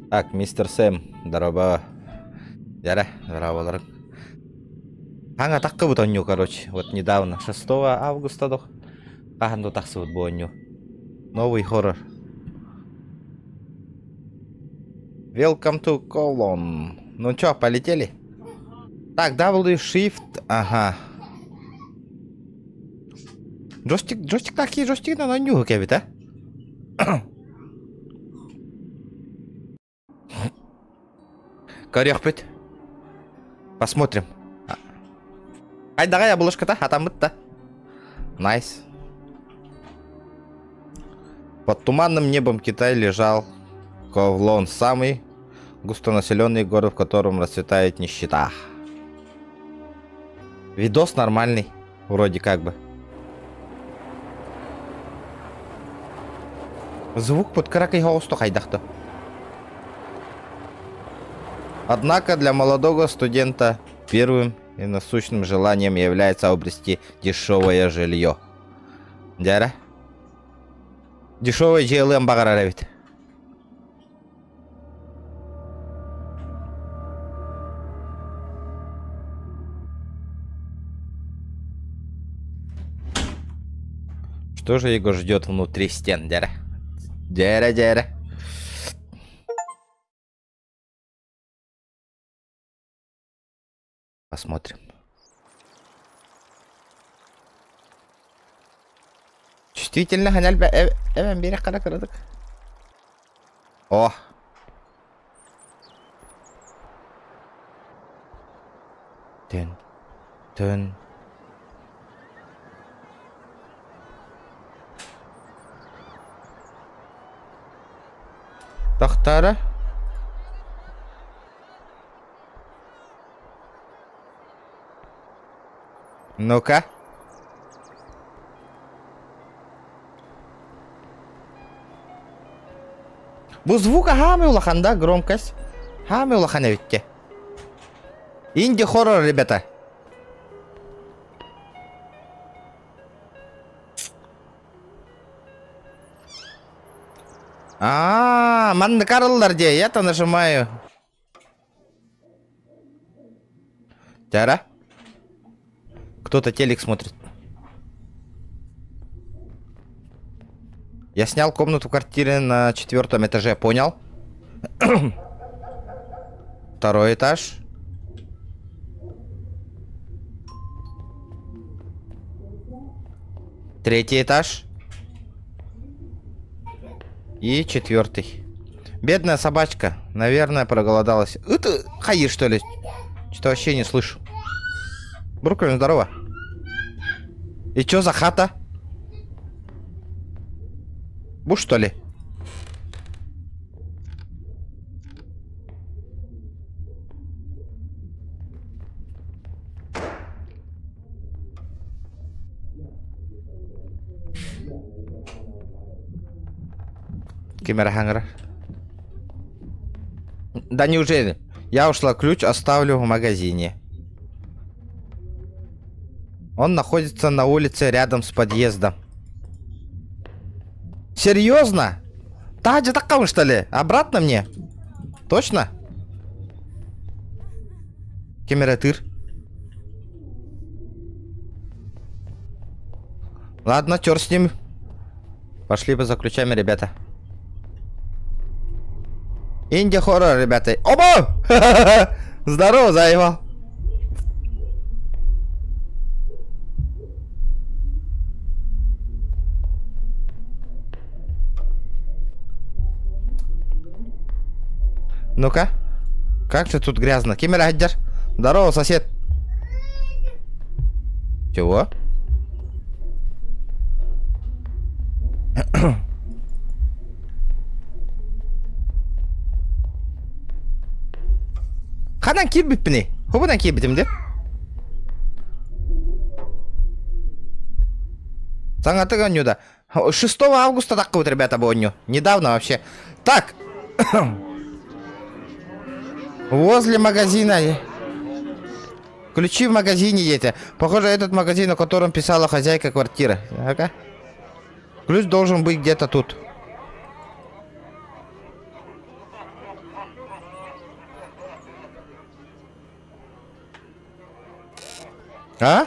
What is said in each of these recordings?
Так, мистер Сэм, здорово. Яра, здорово. Ага, так как будто он короче. Вот недавно, 6 августа, Каханду таксы вот боню. Новый хоррор. Welcome to Colon. Ну чё, полетели? Так, W Shift, ага. Джойстик такие джойстик на нюху кевит, а? Корёхпет. Посмотрим. Ай, давай обложка-то, а там это. Найс. Под туманным небом Китай лежал Ковлон, самый густонаселенный город, в котором расцветает нищета. Видос нормальный, вроде как бы. Звук под каракай хаусто хайдахто. Однако для молодого студента первым и насущным желанием является обрести дешевое жилье. Дяра? Дешевое жилье багараравит. Что же его ждет внутри стен, дяра? Дяра. Посмотрим. Чувствительно, ханяль эвен берег каракарадык. О! Тын. Тахтара. Ну-ка. Bu звука хами улахан, да, громкость. Хами улахан ведь. Инди-хоррор, ребята. Манда Карлдар, где? Я-то нажимаю. Тяра? Кто-то телек смотрит. Я снял комнату в квартире на 4-м этаже, понял? 2-й этаж. Третий этаж. И 4-й. Бедная собачка. Наверное, проголодалась. Это Хаир, что ли? Что-то вообще не слышу. Бруклин, здорово. И чё за хата? Буш, что ли? Камера хангара. Да неужели? Я ушла, ключ оставлю в магазине. Он находится на улице рядом с подъездом. Серьезно? Таджи такого, что ли? Обратно мне? Точно? Кемератыр. Ладно, черт с ним. Пошли бы за ключами, ребята. Инди-хоррор, ребята. Оба! Здорово, заебал. Ну-ка. Как же тут грязно. Кемера Хаджар. Здорово, сосед. Чего? Хадан кирбипни. Хубадан кирбитим, да? Сангатыга нюда. 6 августа так вот, ребята, боню. Недавно вообще. Так. Возле магазина. Ключи в магазине есть. Похоже, этот магазин, о котором писала хозяйка квартиры. Ага. Ключ должен быть где-то тут. А?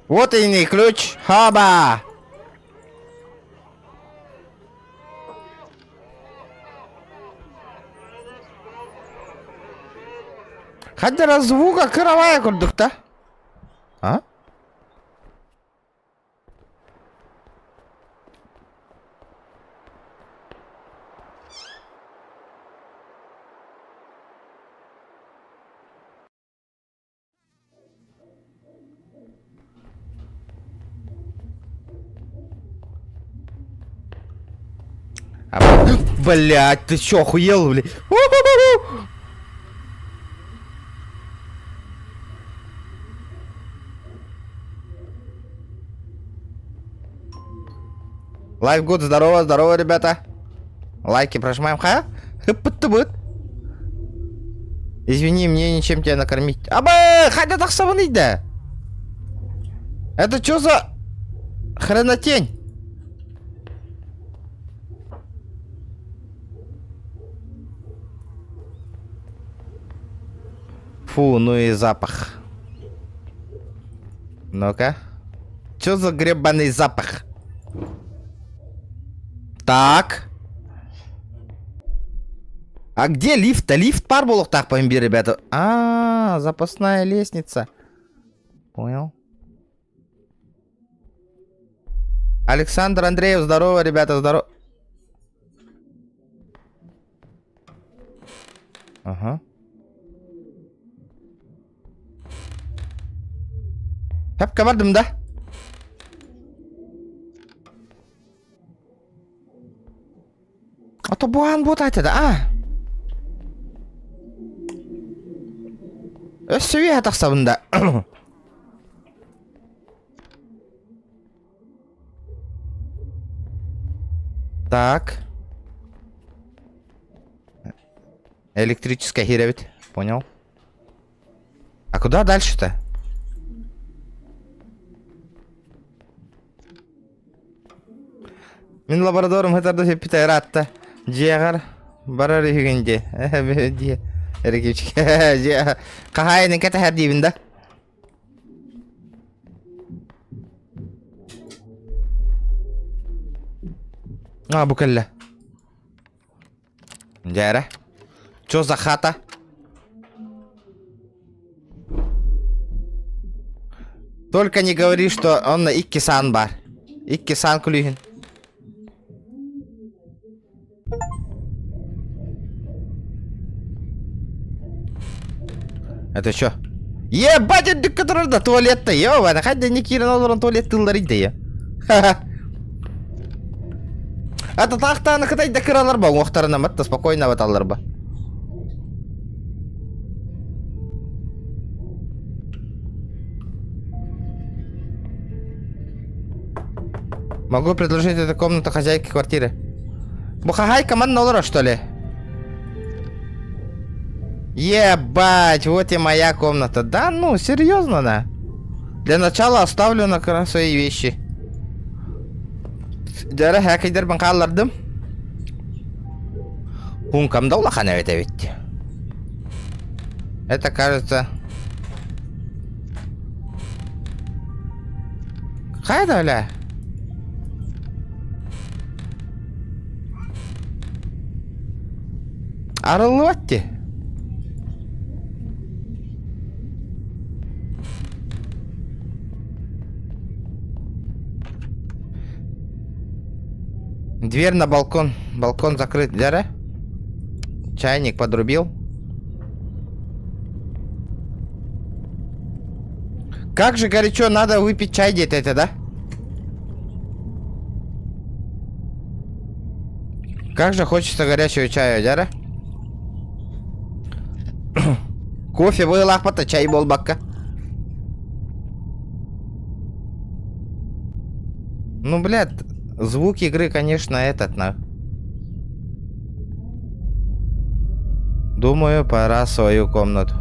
Вот и ключ. Хаба! Hadi раз звука кровая курдукта. А? Блять, ты чё, охуел, блядь? Лайф гуд, здорово, здорово, ребята. Лайки прожимаем, ха? Извини, мне ничем тебя накормить. Аба, хотя так да. Это что за хренотень? Фу, ну и запах. Ну-ка. Чё за гребаный запах? Так. А где лифт-то? Лифт пар был так помби, ребята. Запасная лестница. Понял. Александр Андреев, здорово, ребята, здорово. Ага. Hep kabardım da. Ото буан бут айтады, Өссөбе атақсабында. Так. Электрическая херевит. Понял. А куда дальше-то? Мен лабораторым хатарды деп питай ратта. Жегар барар үйгенде. Де. Эрекевчик. Кахайның ката хар дейбін да. Бу кәлі. Жәрі. Чё за хата? Только не говори, что он на икки-сан бар. Икки-сан күлігін. Это чё? Ебать, это который да туалет-то, ёбана, хотя не киран олорон туалет тылдарыйды, я. Ха-ха. Это тахта на катай да кыралар ба, оқтарына мытта спокойно баталар ба. Могу предложить эту комнату хозяйке квартиры. Бухагай командная олора, что ли? Ебать, вот и моя комната. Да ну, серьезно, да? Для начала оставлю на свои вещи. Дара хакидер банкаллардым. Хумкамда улахана это ведь. Это кажется... Хайда, бля? Арылуатти. Дверь на балкон. Балкон закрыт. Дяра? Чайник подрубил. Как же горячо, надо выпить чай где-то это, да? Как же хочется горячего чая, дяра? Кофе был лахпата, чай был бакка. Ну, блядь, звук игры, конечно, этот, на. Думаю, пора в свою комнату.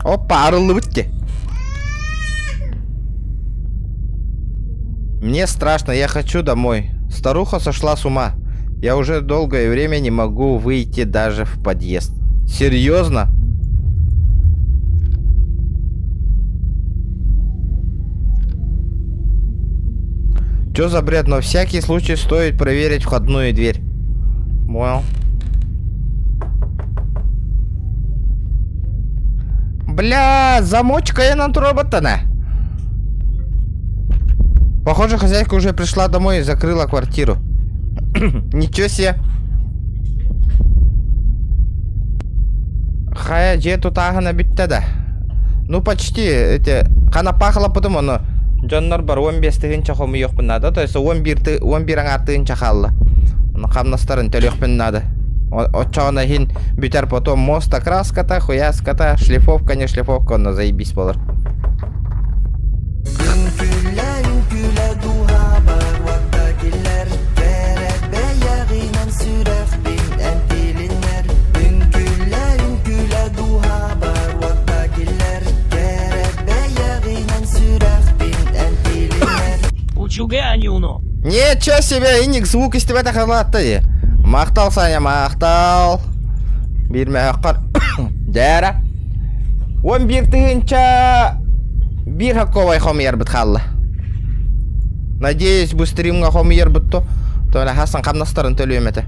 Опа, арылыбытте. Мне страшно, я хочу домой. Старуха сошла с ума. Я уже долгое время не могу выйти даже в подъезд. Серьезно? Чё за бред? На всякий случай стоит проверить входную дверь. Понял. Бля, замочка я натроботана. Похоже, хозяйка уже пришла домой и закрыла квартиру. Ничего себе. Хая жету тағына бітті да. Ну почти. Қана пақылап бұдым оны. Жоннор бар 15-тігін чақомы еқпін нады. То есть 11-ің артығын чақалды. Оны қамнастарын төл еқпін нады. Отчауна хин бютер потом моста краската, хуяската, шлифовка, не шлифовка, но заебись болар. Ничего себе, иник звук из тебя так халатты. Мақтал, Саня, мақтал. Берме аққар. Дәрі. 11-тігінча бір хаққовай хомер бұд қалды. Надеюсь, бұл стримға хомер бұдты. Толя Хасан қамнастарын төлеметі.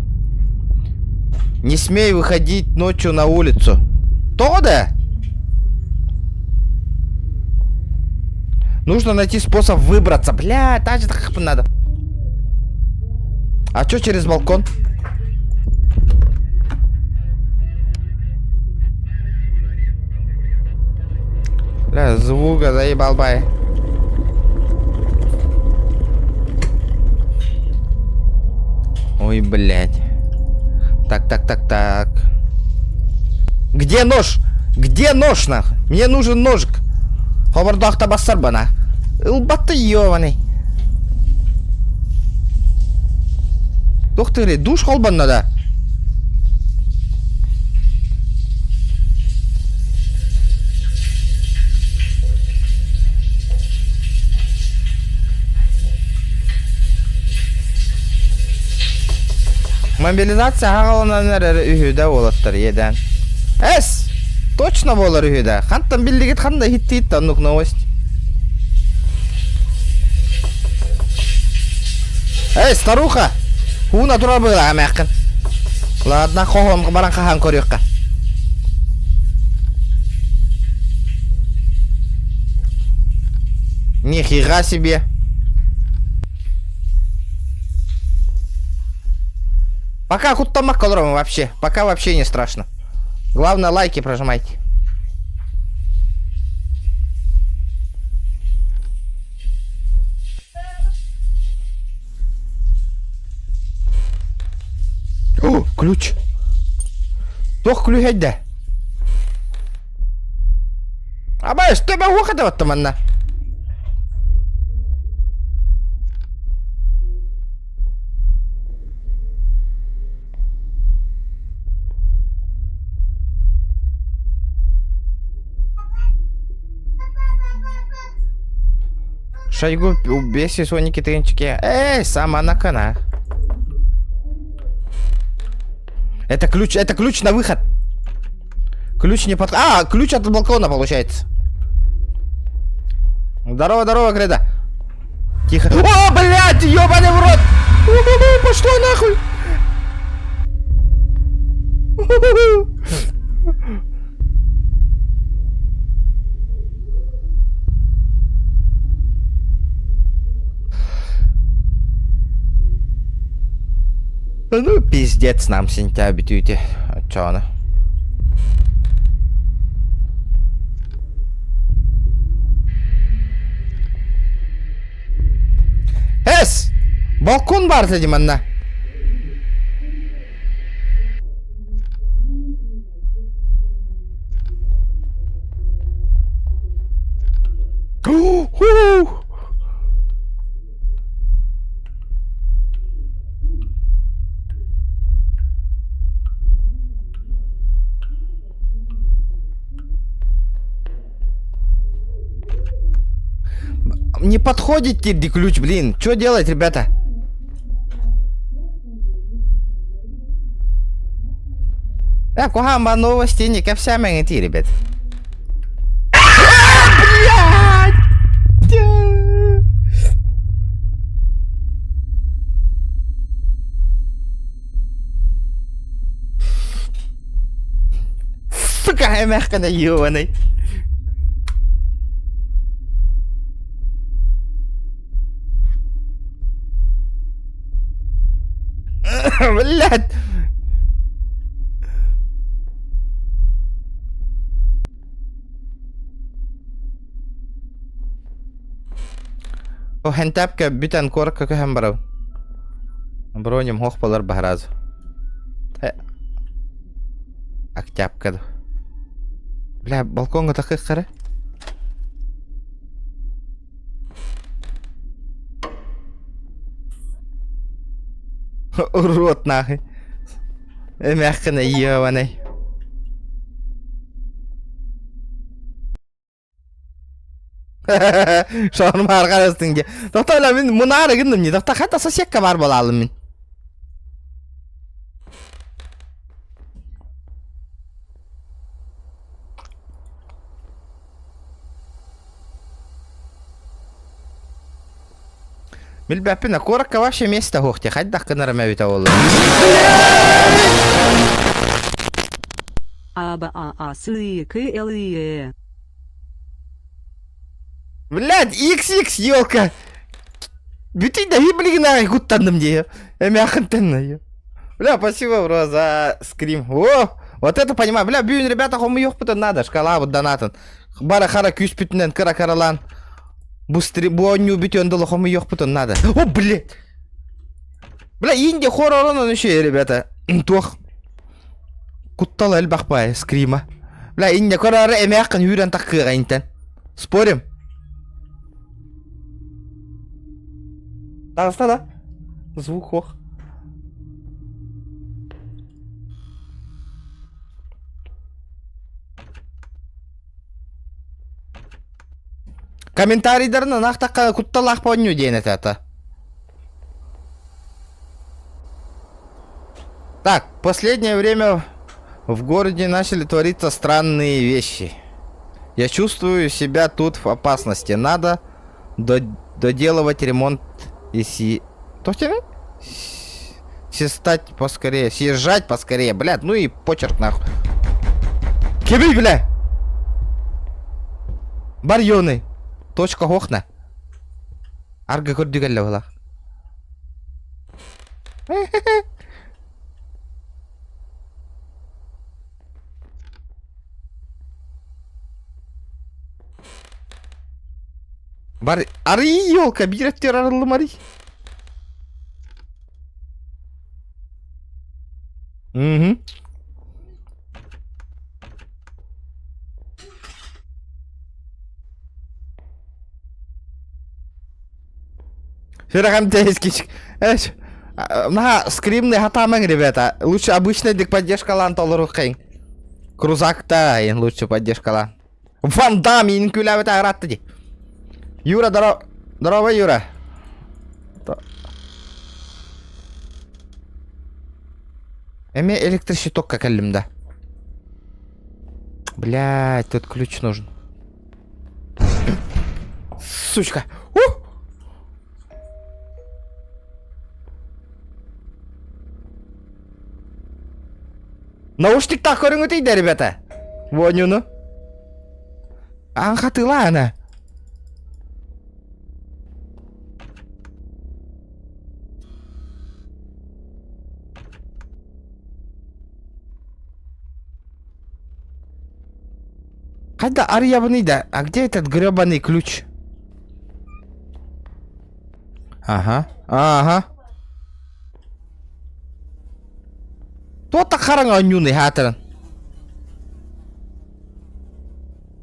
Не смей выходить ночью на улицу. То да? Нужно найти способ выбраться. Бля, так же так надо. А чё через балкон? Бля, звука заебал бай. Ой, блядь. Так. Где нож? Где нож, нахуй? Мне нужен ножик. Ховардахта бассарбана. Илбатты ёваный. Ух ты, душ холбан надо. Мобилизация ағалананар үйді олаттыр еден. Әс! Точно болар үйді. Қанттан білдігет қандай хитті танук новость. Эй, старуха! Хуна тура была амяқын. Ладно, қоғым баран қахан көріққа. Нихера себе. Пока хуттамак колором вообще. Пока вообще не страшно. Главное, лайки прожимайте. О, ключ. Тох ключ да. Абай, что тебе выхода вот там она? Шойгу, убейся, соники, тринчики. Эй, сама на канах. Это ключ на выход. Ключ не под... А, ключ от балкона получается. Здорово, Греда. Тихо. О, блядь, ёбаный в рот. Пошла нахуй. Ну, пиздец нам сентябрь тюти. А чё она? Эс! Балкон бар дедім анна. не подходит тирди ключ, блин. Что делать, ребята? Кухам новости не ко всем идти, ребят. Сука, я мягко наёбаный. Блядь. Хентапка бүтән корка көһәм барау. Бронем хох болар бахразы. Октябрька. Бля, балконга таких қара. Урод нахуй. Мягко наёбаный. Шоным арқарастың де. Тоқтайла мен мұны ары кіндім не. Тоқта қатта соседка бар болалым мен. Билбәппін, коракка вообще место хоқте. Қайдақ кінара мәуіта олы. Блядь, XX, елка. Бютей да хиблигін ағай құттандым де. Әме ақынтын. Бля, спасибо, бро, за скрим. О, вот это понимаю. Бля, бүйін ребята қомы йоқ бұтын надо. Шкала бұд донатын. Бара қара күйіс бүтінен кыра каралан. Буонью битёндало хому ёх потом надо. О, блядь! Бля, инди хоррор он еще, ребята. Тох. Куттала эльбахпай, скрима. Бля, инди хоррор эмяхкан юран таккыга интен. Спорим? Тағыста да? Звук хох. Комментарийдерін нақтаққа құтталақ поню дейін это. Так, последнее время в городе начали твориться странные вещи. Я чувствую себя тут в опасности. Надо доделывать ремонт и Что тебе? Съезжать поскорее. Съезжать поскорее, блядь. Ну и почерк нахуй. Кебей, бля! Барьоны. Точка хохна. Арга көрдігелі ола. Бар... Ары елка, биреттер арылы мари. Ферахам тейскич. На скримный хатаман, ребята. Лучше обычная дик поддержка лан толорухайн. Крузак-то лучше поддержка лан. Ван Дам, инкулявит аграттади. Юра, здорово, Юра. Эме электрощиток как да. Блять, тут ключ нужен. Сучка. Наушник так көріңітейді, ребята. Вонюну. Аңқатыла ана. Қайда аръябыныйда? А где этот гребаный ключ? Ага. Тота қараң анюный хатырын.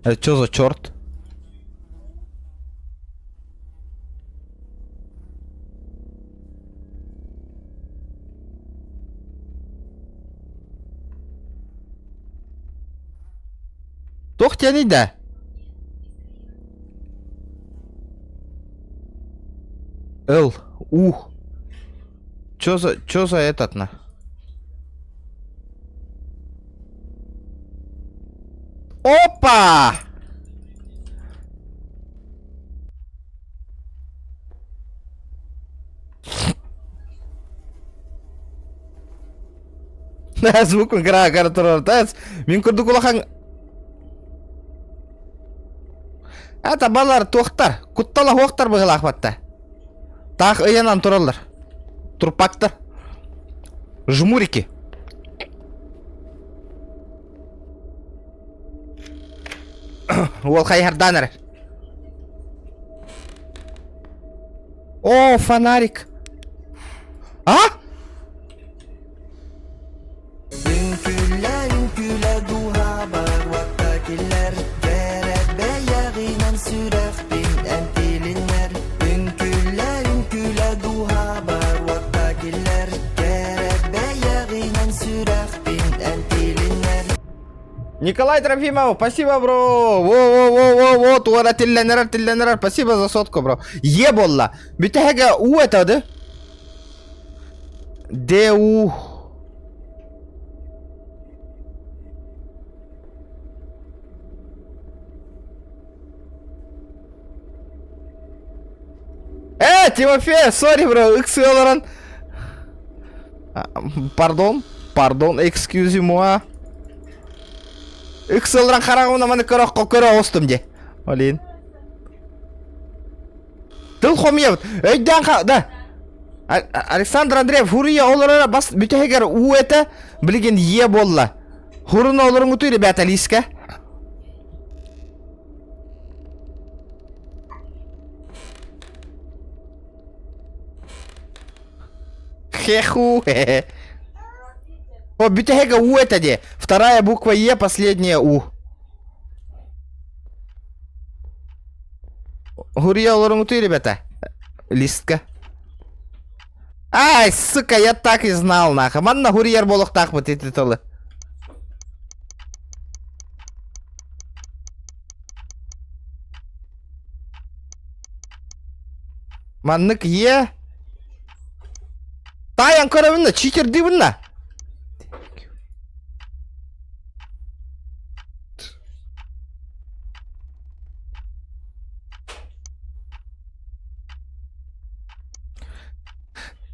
Это что за черт? Тох тянет, да? Л. Ух. Чё за этот на? Опа! Звук игра, который мен күрді кулахан. Это балар тоқтар. Куттала хоқтар бұғыл ақпатта. Тақ ұянан тұралар. Тұрпақтар. Жмурики. Ол қайырданыр. О, фонарик. А? Николай Трофимов, спасибо, бро. Во, туара тилленер, спасибо за сотку, бро. Еболла. Битега у это, да? ДУ. Тимофей, сори, бро, XL. Пардон, excuse moi. XL-ран қарағымына маны көрі остым де. Олейін. Тыл қомиябыд. Өйден да. Александр Андреев, хурия оларара бас бүтәгер у это білген е болла. Хурын оларын ұту, ребята, лиска. Хеху. О, битега у это де. Вторая буква Е, последняя У. Гурия лорунгуты, ребята. Листка. Ай, сука, я так и знал, нахуй. Манна гурьер болох так вот эти толы. Маннык Е. Таян көрөбүнна, читер дибинна.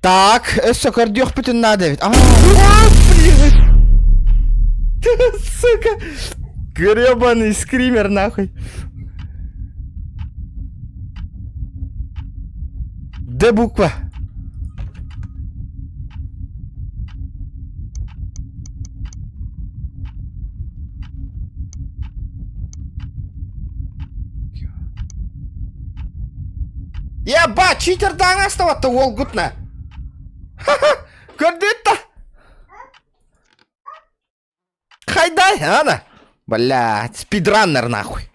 Так, сокардёх пытен надо ведь. Блин. Сука. Гребаный скример, нахуй. Д буква. Еба, читер даңа оставатты, ол гутна. Көрді-етті. Қайдай, ана? Блядь, спидраннер, нахуй.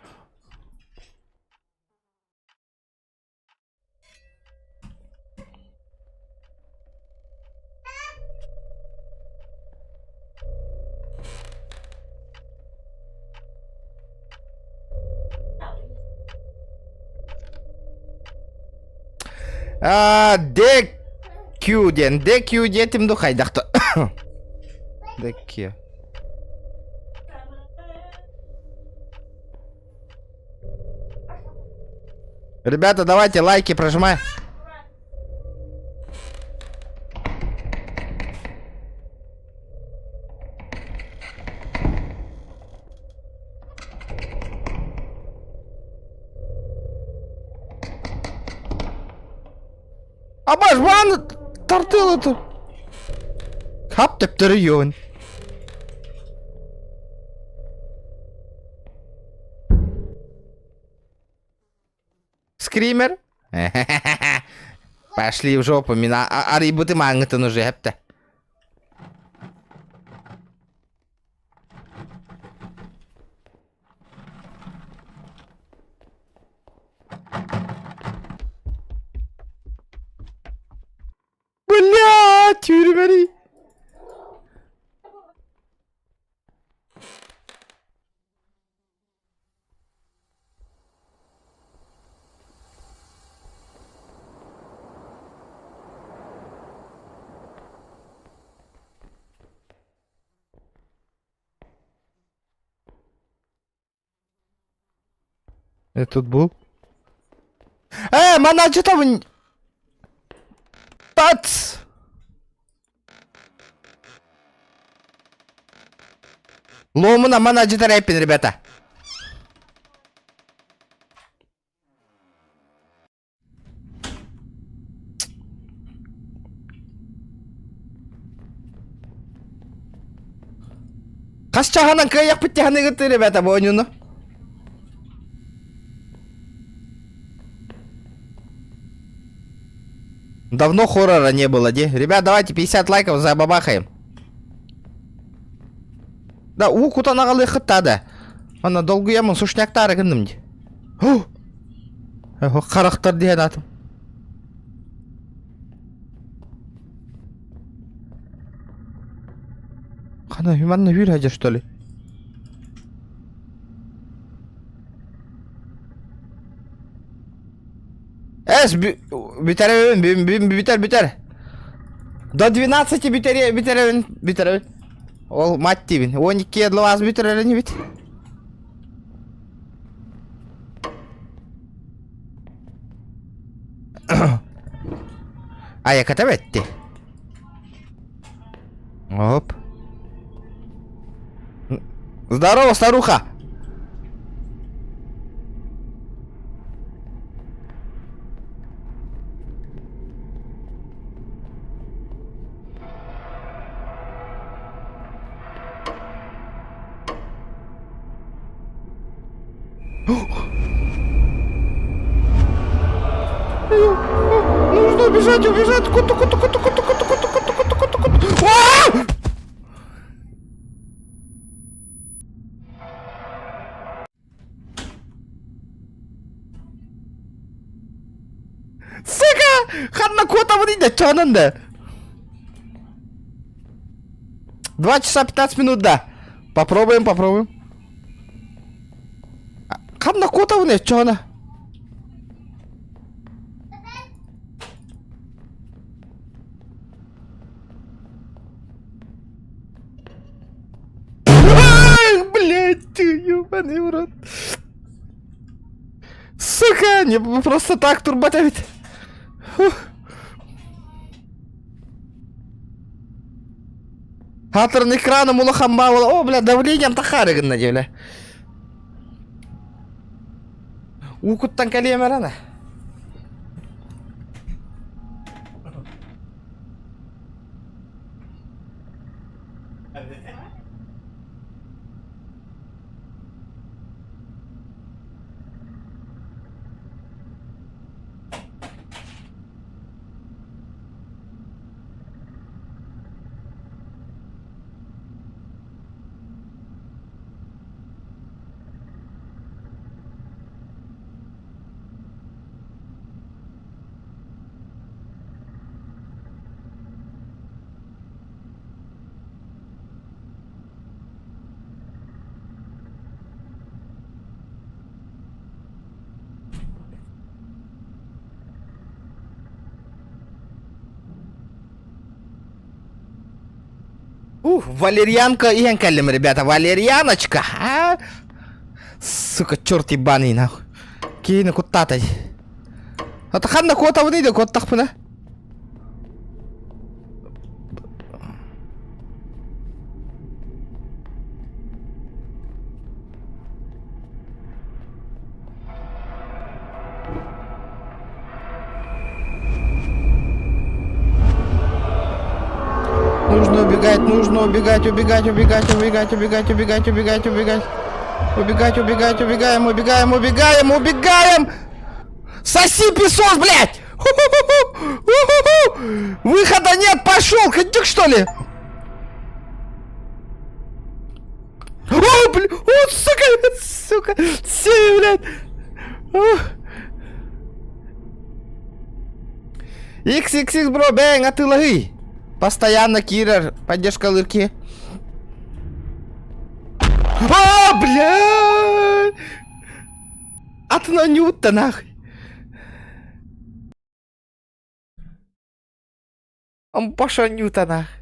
DQ-ден, DQ-детімді қайдақты. DQ. Ребята, давайте лайки прожимай. Абаш, баны тартылы тұр. Қап деп түрі еуін. Скример? Пошли в жопу, мина. Арибуты мангытын уже, хепті. Бля, тюрьмери. Я тут был. Мана что там? Тац! Ломана мана рэпин, ребята. Кашчаханан каяк питтяханы гыты, ребята, бонюну. Давно хоррора не было, де? Ребят, давайте 50 лайков забабахаем. Да, кутана калы хыттады. Ана долгу ямын сушняктары кындым. Карактар деген атым. Кана юманна вираже, что ли? Битер. До 12 битер. Ол мать тибин. 12 для вас битер или не бит? А я катаветти. Оп. Здорово, старуха. Нужно убежать. Куту. Сука! Ханна кота вынйдет, чё надо? 2 часа 15 минут, да. Попробуем. Ханна кота вынйдет, чё она? Блять, ты ёбаный в рот. Сука, не просто так турботавит. Хатырын экраны мулахан бабыл. О, бля, давлением тахарыгын на деле. Укуттан калемерана. Валерьянка и калим, ребята, валерьяночка, а? Сука, черт ебаный, нахуй. Кейна куттатай. Атаханна кота вынйды, кот тахпына. Нужно убегать. Убегаем. Соси песос, блядь! Выхода нет, пошел, хотик что ли? О, блядь, о, сука, все, блядь. XX, бро, бэнг, а ты лаги. Постоянно киллер, поддержка лырки. О, бля! Отнанют-то нахуй. Он пошанют-то нахуй.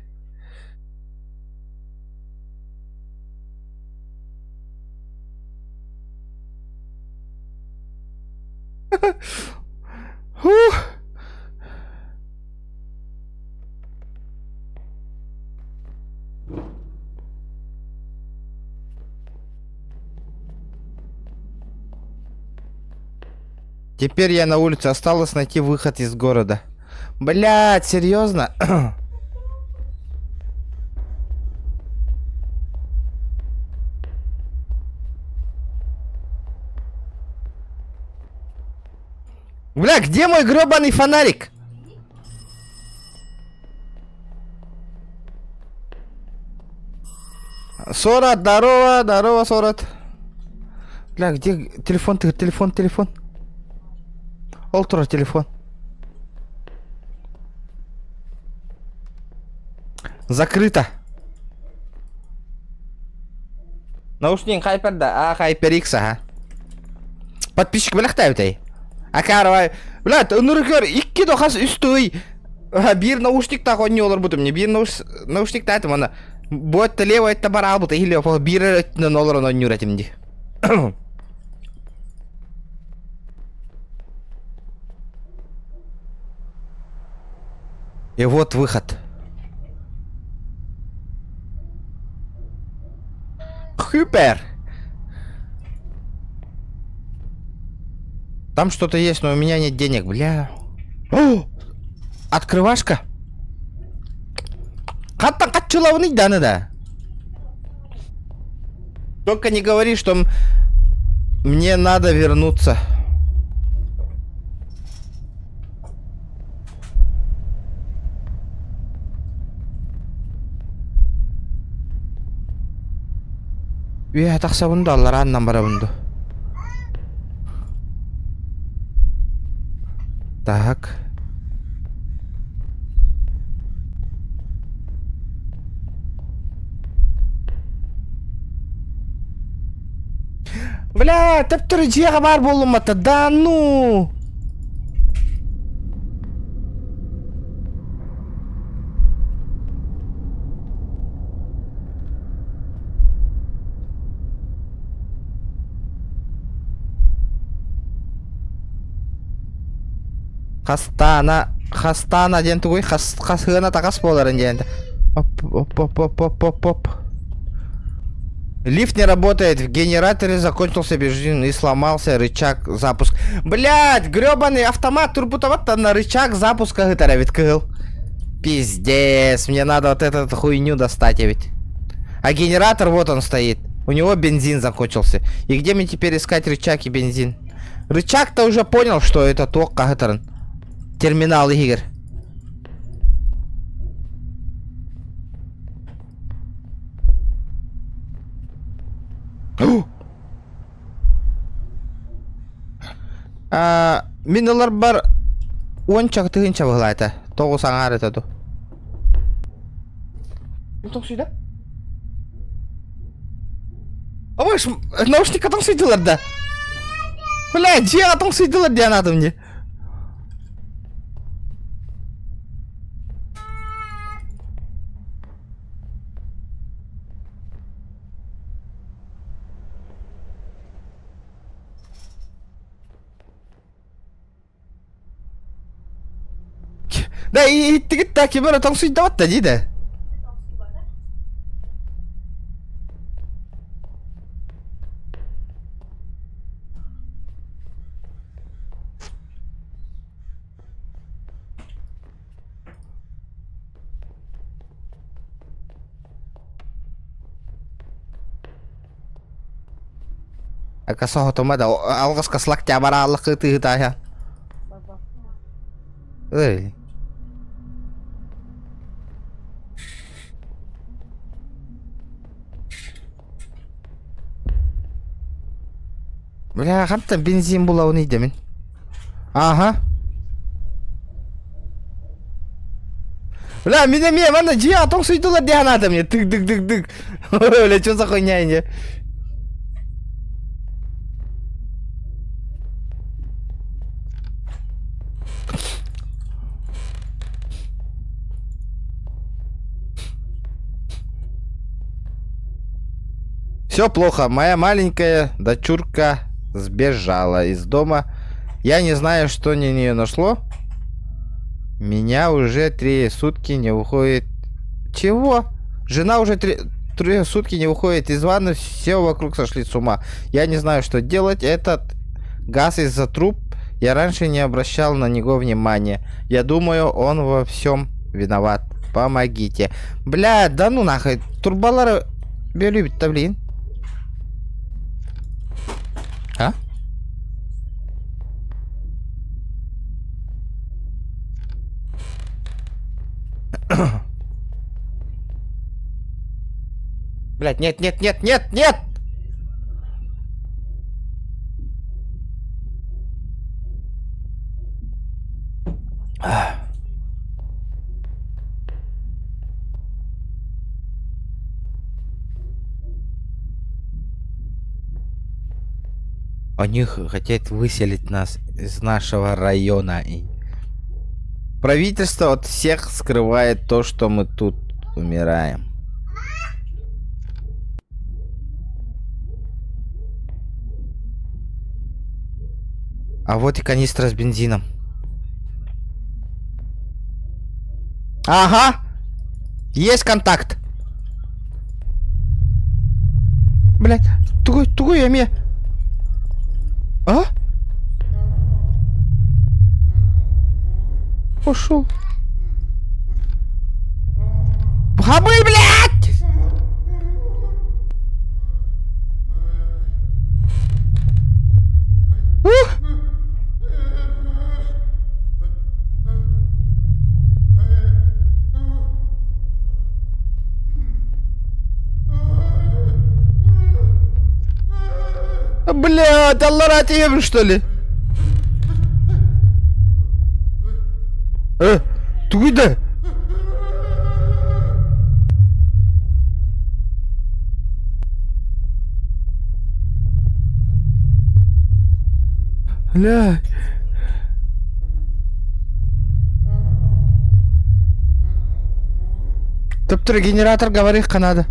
Теперь я на улице. Осталось найти выход из города. Блядь, серьезно? Бля, где мой гребаный фонарик? Сорат, здорово, здорово, Сорат. Бля, где телефон, телефон? Олтро, телефон. Закрыто. Наушник хайперда, HyperX, ага. Подписчик біліқтай өтей. Акарвай. Блядь, нұргер, икки доқас үстой. Bir наушник так он не olur бұтым. Bir наушник тайтым, ана. Бұтты лево етті бар ал бұты. Хилі опа, бір өттінен olur он нүретімді. И вот выход. Хупер. Там что-то есть, но у меня нет денег, бля. О! Открывашка. Каттан катчулавный даны да. Только не говори, что мне надо вернуться. Я так сабунду аллар аннан бара бунду. Так. Бля, тәптір жеға бар болыматы, да ну. Хастана денті ғой, хасығына тақас боларын денті. Оп. Лифт не работает, в генераторе закончился бензин и сломался рычаг запуска. Блять, гребаный автомат турбутоват на рычаг запуска гитаровит кыл. Пиздец, мне надо вот эту хуйню достать ведь. А генератор вот он стоит. У него бензин закончился. И где мне теперь искать рычаг и бензин? Рычаг-то уже понял, что это ток, как это терминал игр. Миналар бар ончак тыгынча былайта. Тоғыз аңар етеді. Тоқ сүйді? Абаш, наушник атың сүйділер да. Бля, же атың сүйділер де анадым не. Да и ты так и беру, там суть давать-то, да? Акасо томада, алгас каслак тябара аллах ты тая. Эй. Бля, қантан бензин бұл ауын деймін. Аха. Бля, мен ана же атың сөйділер де анадым не. Тык. Бля, что за хуйня не? Все плохо. Моя маленькая дочурка сбежала из дома. Я не знаю, что на нее нашло. Меня уже 3 сутки не уходит. Чего? Жена уже 3 сутки не выходит из ванны, все вокруг сошли с ума. Я не знаю, что делать. Этот газ из-за труб. Я раньше не обращал на него внимания. Я думаю, он во всем виноват. Помогите. Бля, да ну нахуй. Турбалары любят-то, блин. А? Блядь, нет, нет, нет, нет, нет! Они хотят выселить нас из нашего района. Правительство от всех скрывает то, что мы тут умираем. А вот и канистра с бензином. Ага! Есть контакт! Блять, тугой я мне... А? Пошел. Хабы, блядь! Ух! Блядь, Аллах ратием, что ли? Ты да? Бля. Топтыр генератор говорит Канада.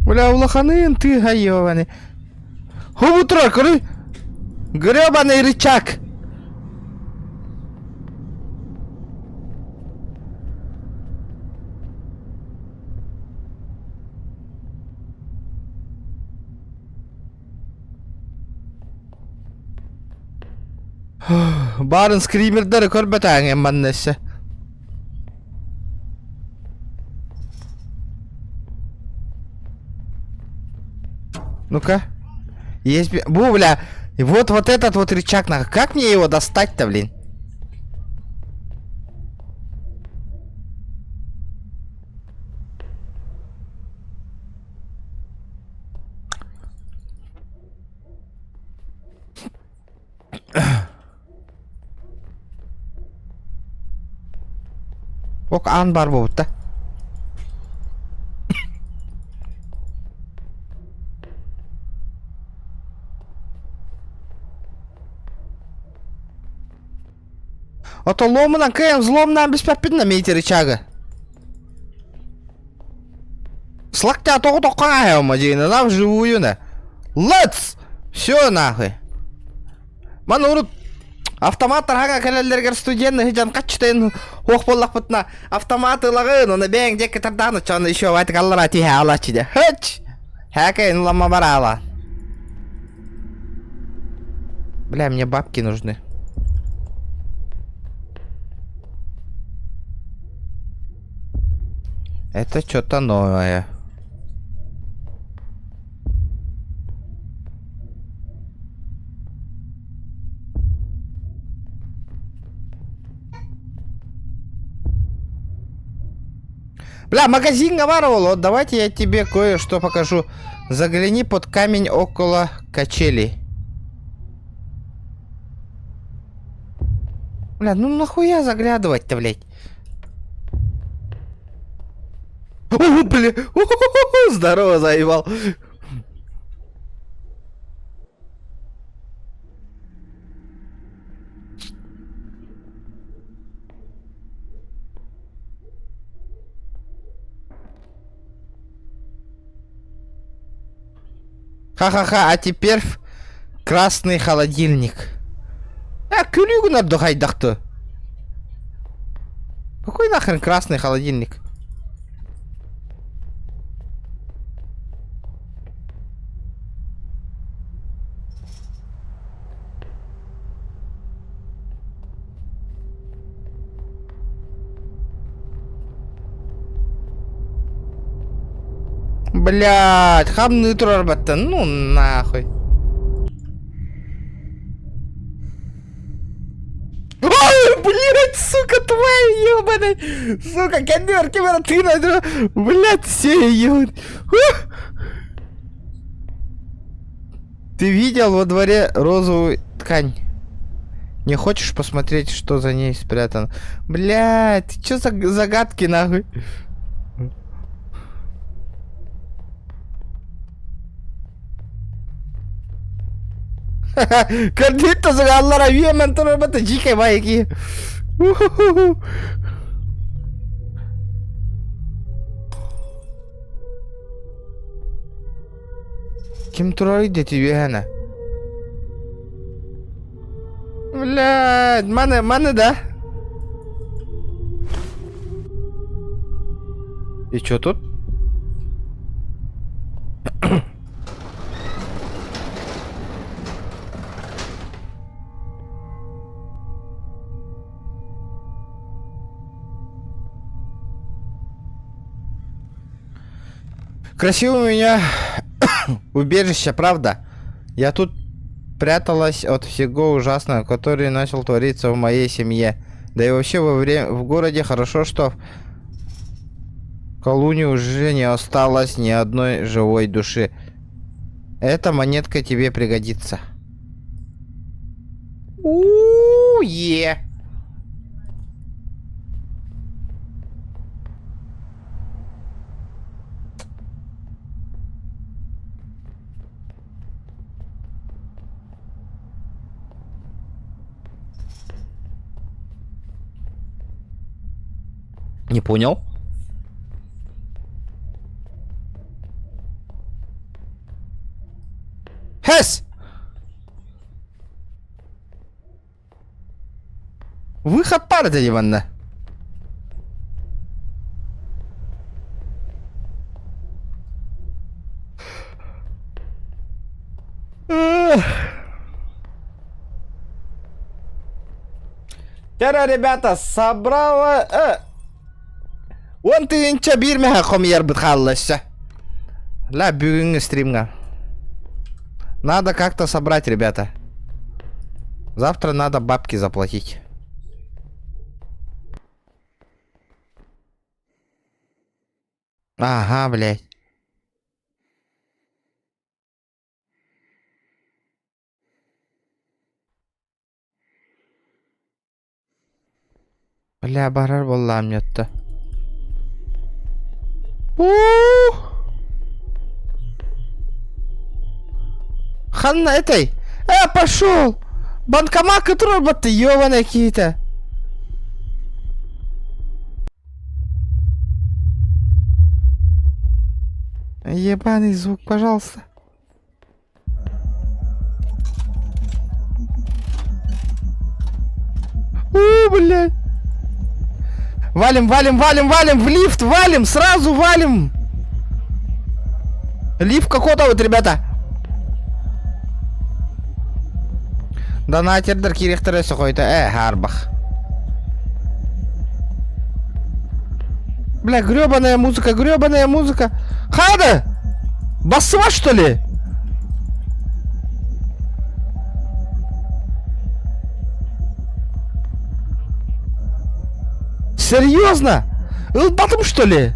Бля, улаханын ты гаёваны. Хубутра, коры. Грёбаный рычаг. Барын скримердері көрбет аңын маннесі. Ну-ка. Есть... Бу, бля. И вот этот вот рычаг. Как мне его достать-то, блин? Ок, ан бар болыпты. Ото ломынан кем взломнан беспеппин на мейте рычага. Слактя тоғы тоққан ма дейін, на вживую на. Let's! Все нахуй. Ман урут автоматтар хага кәлелергер студентны хижан качтайын хоқ боллақ бұтына автоматылығын, оны бәң дек кітардан ұчаны еще вайтық аллара тихе алачы де. Хөч! Хәкәйін лама бара ала. Бля, мне бабки нужны. Это что-то новое. Бля, магазин говорил, вот давайте я тебе кое-что покажу. Загляни под камень около качелей. Бля, ну нахуя заглядывать-то, блядь? О, бля, здорово, заебал. Ха-ха-ха, а теперь красный холодильник. Күлігу надо хайдақты. Какой нахрен красный холодильник? Блядь, хамный турбата, ну нахуй. Ой, блядь, сука, твоя ебаная. Сука, кендер, температура. Блядь, все ебаный. Ты видел во дворе розовую ткань? Не хочешь посмотреть, что за ней спрятано? Блядь, что за загадки нахуй? Кредитто загаллара виемен турбата жике байки. Kim турайды тебе она? Блядь, маны, да? И чё тут? Красиво у меня убежище, правда? Я тут пряталась от всего ужасного, который начал твориться в моей семье. Да и вообще в городе хорошо, что в Колуне уже не осталось ни одной живой души. Эта монетка тебе пригодится. У-е. Не понял? Хэс! Выход пара Ивановна. Вчера, ребята, собрала... وانت انت بير مها خمير بتخلص. لا بيجن стримга. Надо как-то собрать, ребята. Завтра надо бабки заплатить. Ага, блядь. Бля, барар боллам нетті. Ханна этой. Пошел! Банкомат, который роботы, ёбаные какие-то. Ебаный звук, пожалуйста. Блядь. Валим, валим, валим, валим в лифт, валим, сразу валим. Лифт какой-то вот, ребята. Донатердер кирехтересі қойды. Гарбах. Бля, гребаная музыка, гребаная музыка. Хада! Басва, что ли? Серьезно? Потом что ли?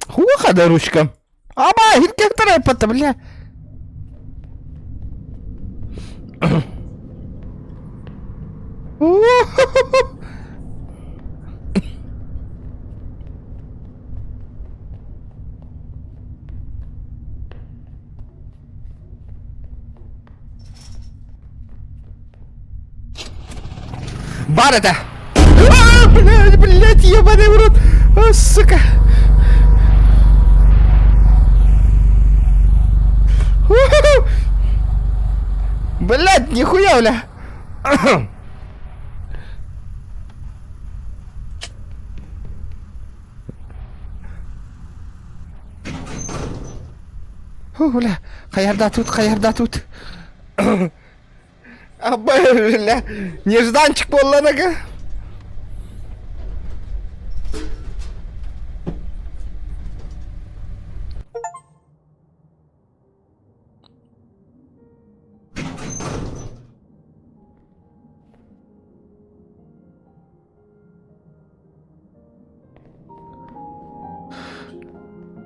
Хуха ручка. Аба, как-то репота, бля. Бар это! Блядь, ебаный в рот! О, сука! Блядь, нихуя, бля! Бля, қаярда тут. Абай, бля, нежданчик болған ага.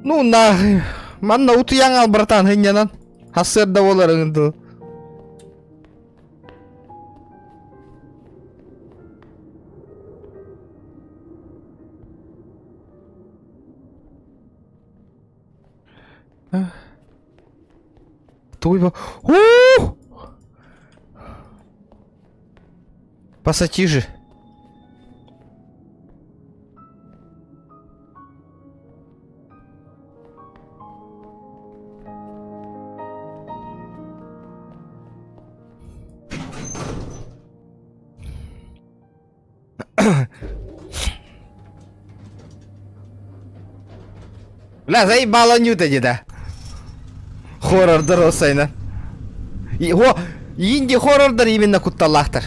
Ну нахуй. Манна утуяң ал, братан, хинянан. Хасырда боларың ду. Туйба. О! Пассатижи. Бля, заебало нюта деда. Хоррордыр осайна. Инди хоррордыр именно кутталлахтыр.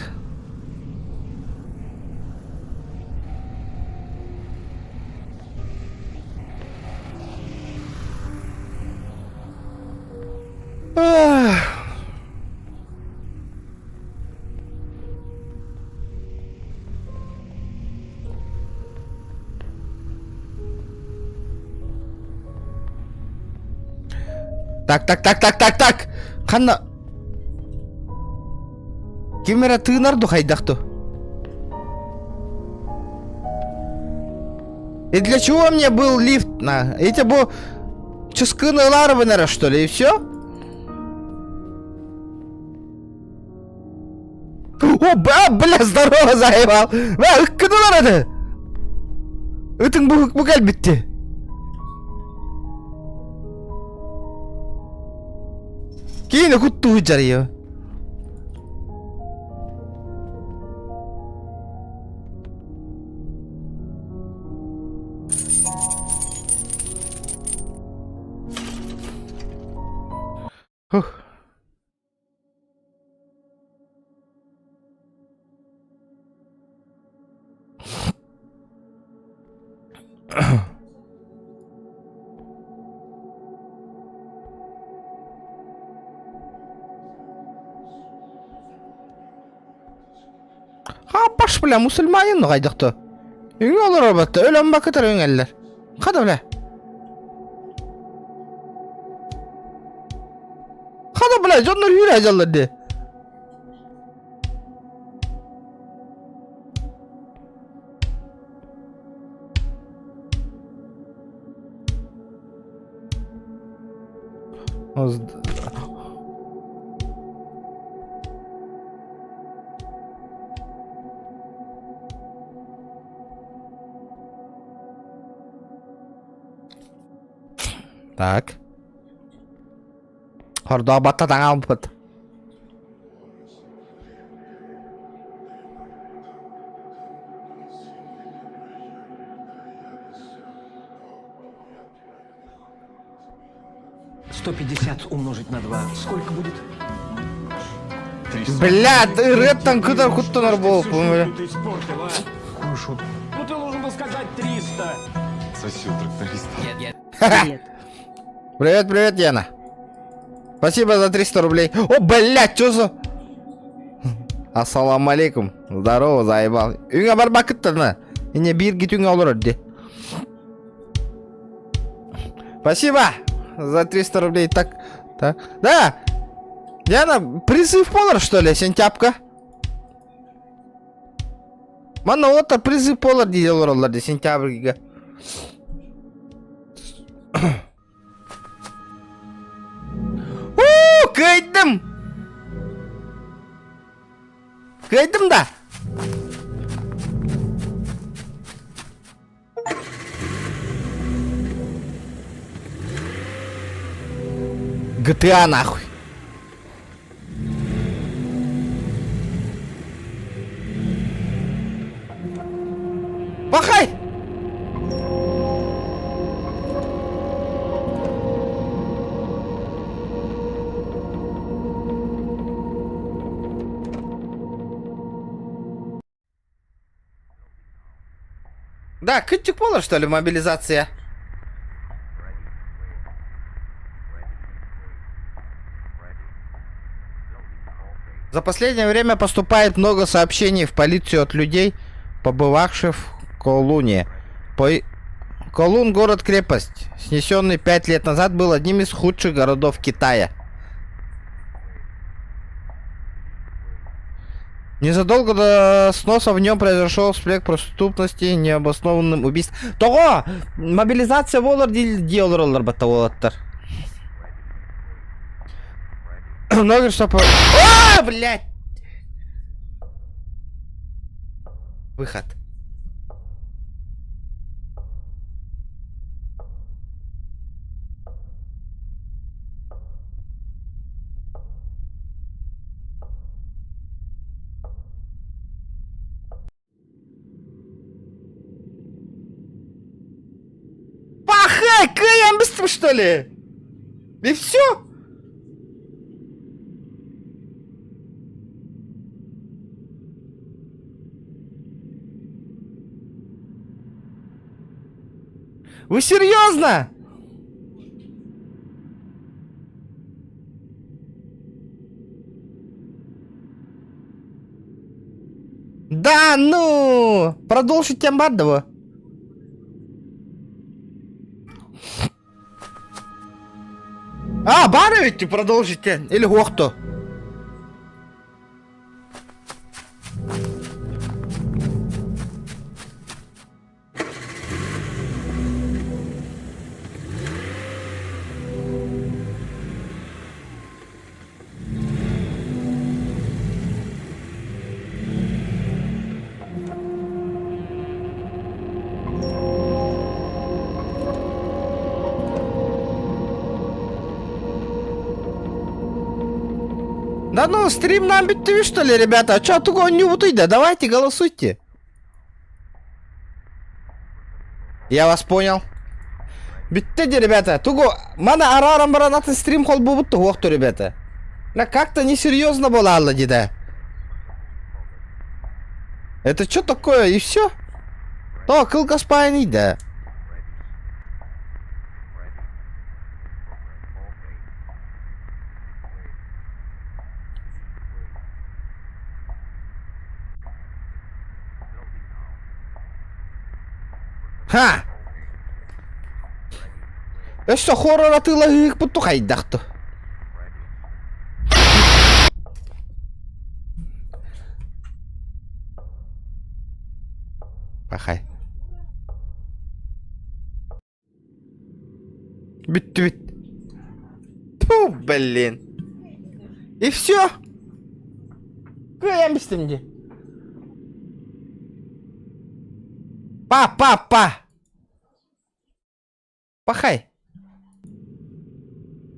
Так. Ханна. Кемера тыынарду хайдакту. И для чего мне был лифт? Эти бу ческыны ларвенера, что ли, и все? О, бля, здорово, заебал. Кыдылар это? Ытың бу кальбитти. Кейіні күтті ұйджар еу. Баш, бля, мұсылмайын қайдықты. Үйің олар обатты, өлім бақытыр үйің әлілер. Қада, бля. Қада, бля, жонлар үйір әжалар де. Так. Хордо батта таңам бұд. «150 умножить на 2. Сколько будет?» 300. Бля, ты реттан куда хуттанар бол, по-моему. Ты испортил, а? Хорошо. Ну ты должен был сказать 300. Сосёт тракторист. Привет, Яна. Спасибо за 300 рублей. О, блядь, чё за... Ассаламу алейкум. Здорово, заебал. Үйіңе барбақ кіттірні. Ине бір гит үйіңе олыр өдді. Спасибо за 300 рублей. Так. Да. Яна, призыв болар, что ли, сентябрька? Мана ота призыв болар дейді оларларды сентябрьге. Кайдым да. GTA нахуй. Пахай! Да, кытчик было, что ли, мобилизация? За последнее время поступает много сообщений в полицию от людей, побывавших в Колуне. Колун город-крепость, снесенный 5 лет назад, был одним из худших городов Китая. Незадолго до сноса в нем произошел всплеск преступности необоснованным убийством. Того! Мобилизация волар делал баталоттар. Много что по... О, блядь! Выход. Пахай, каем быстро, что ли? И все? Вы серьезно? Да ну! Продолжить Амбадова. А, барывайте, продолжите. Или Гохто. Да ну, стрим нам битви, что ли, ребята? А чё, туго не утыйда? Давайте, голосуйте. Я вас понял. Биттеди, ребята, туго, мана арарам баранатын стрим хол бубутты хуакту, ребята. Да как-то несерьезно было, Алла, деда. Это что такое, и все? То, кылка спайный, да. Ха! Я что, хоррор атыла их бутту хайдахту. Пахай. Бит. Тьфу, блин. И все? Каем бистимди. Па. Пахай.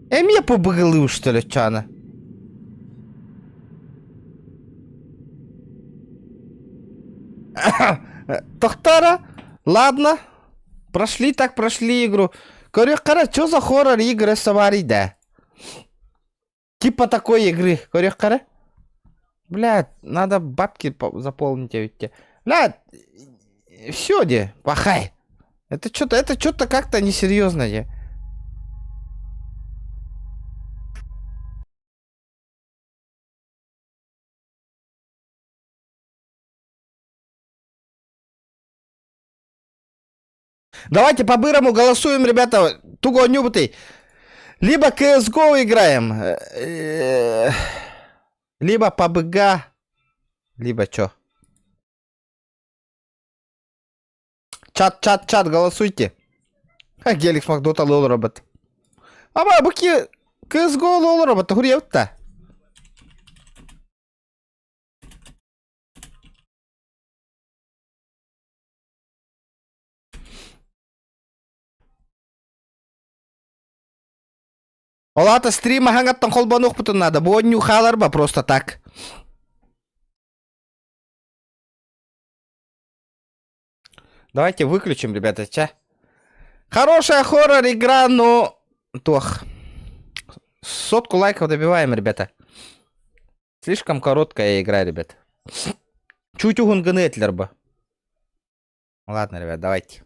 Я побыгалыл, что ли, чана? Тохтара? Ладно. Прошли так, прошли игру. Корёхкара, что за хоррор игры савари, да? Типа такой игры. Корёхкара? Блядь, надо бабки заполнить эти. Блядь, все, де, пахай. Это что-то как-то несерьезно, де. Давайте по-бырому голосуем, ребята. Туго нюбутый. Либо CSGO играем. Либо PUBG. Либо чё? Чат, голосуйте. Геликс Макдота лол робот. Ама буки CSGO лол робот. Хуриевта. Олата стрима хангаттан холбанух бутун надо. Бонню халарба просто так. Давайте выключим, ребята, ча. Хорошая хоррор игра, но... Тох. 100 лайков добиваем, ребята. Слишком короткая игра, ребят. Чуть угон гнетлер бы. Ладно, ребят, давайте.